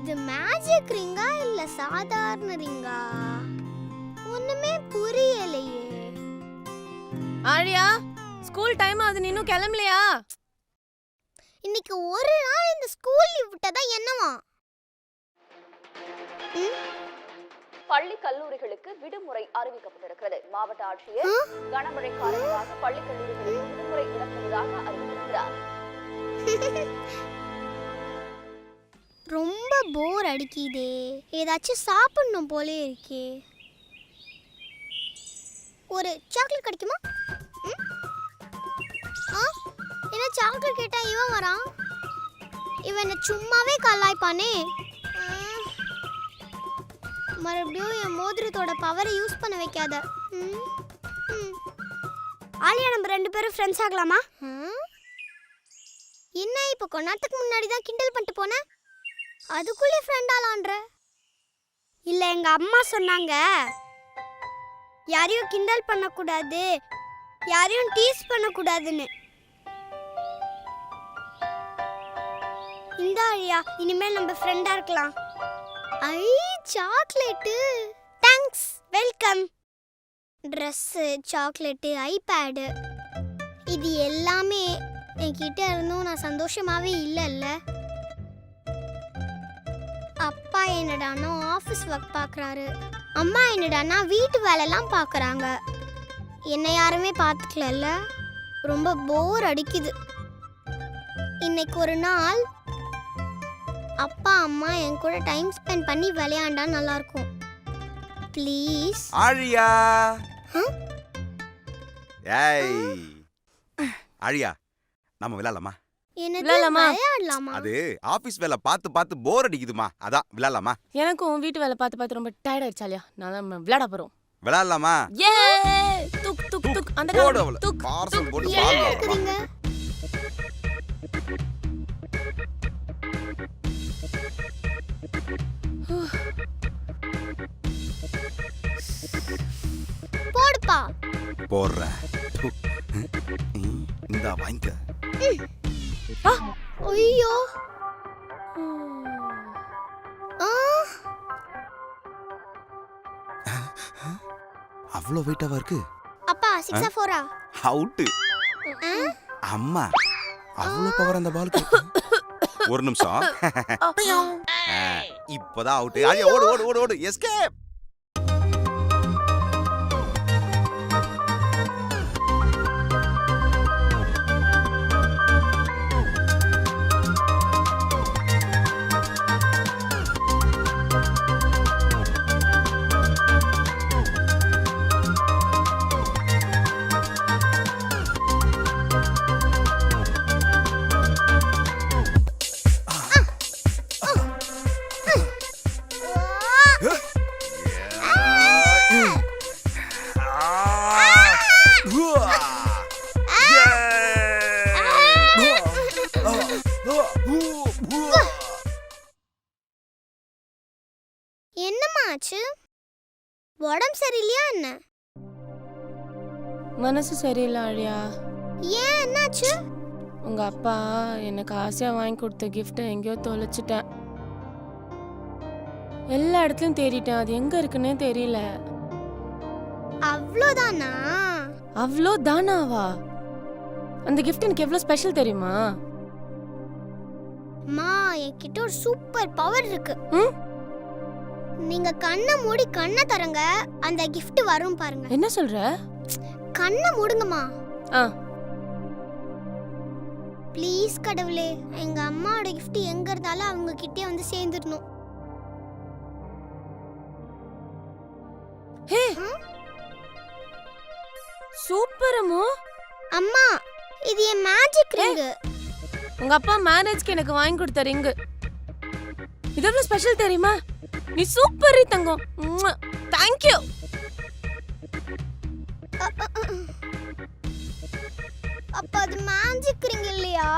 இது மேஜிக் ரிங்கா இல்ல சாதாரண ரிங்கா? ஒண்ணுமே புரியலையே. ஆழியா, ஸ்கூல் டைம் ஆகுது, நீ இன்னும் கிளம்பலையா? இன்னைக்கு ஒரு நாள் இந்த ஸ்கூல் லீவ் விட்டதா என்னவா? பள்ளி கல்லூரிகளுக்கு விடுமுறை அறிவிக்கப்பட்டிருக்கிறது. மாவட்ட ஆட்சியர் கனமழை காரணமாக பள்ளி கல்லூரிகளுக்கு விடுமுறை விடப்படுவதாக அறிவித்திருக்கிறார். ரொம்ப போர் அடிக்குதே, ஏதாச்சும் சாப்பிடணும் போலே இருக்கே. ஒரு சாக்லேட் கிடைக்குமா? என்ன சாக்லேட் கேட்டா இவன் வரான்? இவன் சும்மாவே கலாய்ப்பானே. மறுபடியும் என் மோதிரத்தோட பவரை யூஸ் பண்ண வைக்காத. ஆலியா, நம்ம 2 பேரும் ஃப்ரெண்ட்ஸ் ஆகலாமா? என்ன இப்போ கொஞ்ச நேரத்துக்கு முன்னாடி தான் கிண்டல் பண்ணிட்டு போனேன், அதுக்குள்ளே ஃப்ரெண்ட் ஆலான்ற? இல்ல, எங்க அம்மா சொன்னாங்க யாரையும் கிண்டல் பண்ணக்கூடாது, யாரையும் டீஸ் பண்ணக்கூடாதுன்னு. இந்த ஆலியா, இனிமேல் நம்ம ஃப்ரெண்டா இருக்கலாம். ஐ, chocolate. Thanks. Welcome. Dress, chocolate, iPad, இது எல்லாமே என்கிட்ட இருந்தும் நான் சந்தோஷமாவே இல்லைல்ல. அப்பா என்னடானா ஆஃபீஸ் ஒர்க் பார்க்குறாரு, அம்மா என்னடானா வீட்டு வேலைலாம் பார்க்குறாங்க. என்னை யாருமே பார்த்துக்கலல்ல, ரொம்ப போர் அடிக்குது. இன்னைக்கு ஒரு நாள் அப்பா அம்மா என் கூட டைம் ஸ்பெண்ட் பண்ணி விளையாண்டா நல்லா இருக்கும். ப்ளீஸ். ஆழியா. ஏய் ஆழியா, நம்ம விளையாடலாமா? விளையாடலாமா? அது ஆபீஸ் வேலை பார்த்து பார்த்து போர் அடிக்குதுமா, அதான் விளையாடலாமா? எனக்கும் வீட்டு வேலை பார்த்து பார்த்து ரொம்ப டயர்ட் ஆயிடுச்சாலியா, நான் விளையாட போறோம். விளையாடலாமா? ஏ துக் துக் துக் அந்த போடு துக் பார்சல் போட்டு ஏன் பால் எடுக்குறீங்க? போடுப்பா. போடுற. இந்தா வாங்கிக்க. ஐயோ. அவ்வளோ வெயிட்டாவா இருக்கு? அப்பா 6 4 அவுட். அம்மா, அவ்வளோ பவர் அந்த பாலுக்கு. ஒரு நிமிஷம். இப்பதான் அவுட். ஆழியா, ஓடு ஓடு ஓடு ஓடு. எஸ்கேப். என்னமாச்சு? உடம்பு சரியில்லையா என்ன? மனசு சரியில்லை ஆழியா. ஏன், என்னாச்சு? உங்க அப்பா எனக்கு ஆசையா வாங்கி கொடுத்த கிஃப்ட்டை எங்கேயோ தொலைச்சிட்டேன். எல்லா இடத்துலயும் தேடிட்டேன், அது எங்க இருக்குன்னே தெரியல. அவ்வளோதானா? அவ்வளோதானாவா? அந்த கிஃப்ட் எனக்கு எவ்வளவு ஸ்பெஷல் தெரியுமா? மா, என்கிட்ட ஒரு சூப்பர் பவர் இருக்கு. நீங்க கண்ணை மூடி கண்ணை தரங்க, அந்த gift வரும் பாருங்க. என்ன சொல்ற? கண்ணை மூடுங்கம்மா. ஆ. ப்ளீஸ் கடவுளே, எங்க அம்மாவோட gift எங்க இருந்தாலும் அவங்க கிட்டே வந்து சேர்ந்துடணும். ஹே, சூப்பர் அம்மு. அம்மா, இது என் மேஜிக் ரிங். உங்க அப்பா மேரேஜ்க்கு எனக்கு வாங்கி கொடுத்த ரிங். இது எவ்வளவு ஸ்பெஷல் தெரியுமா? நீ சூப்பர் தங்கம். Thank you. அப்ப அது மேஜிக் ரிங் இல்லையா?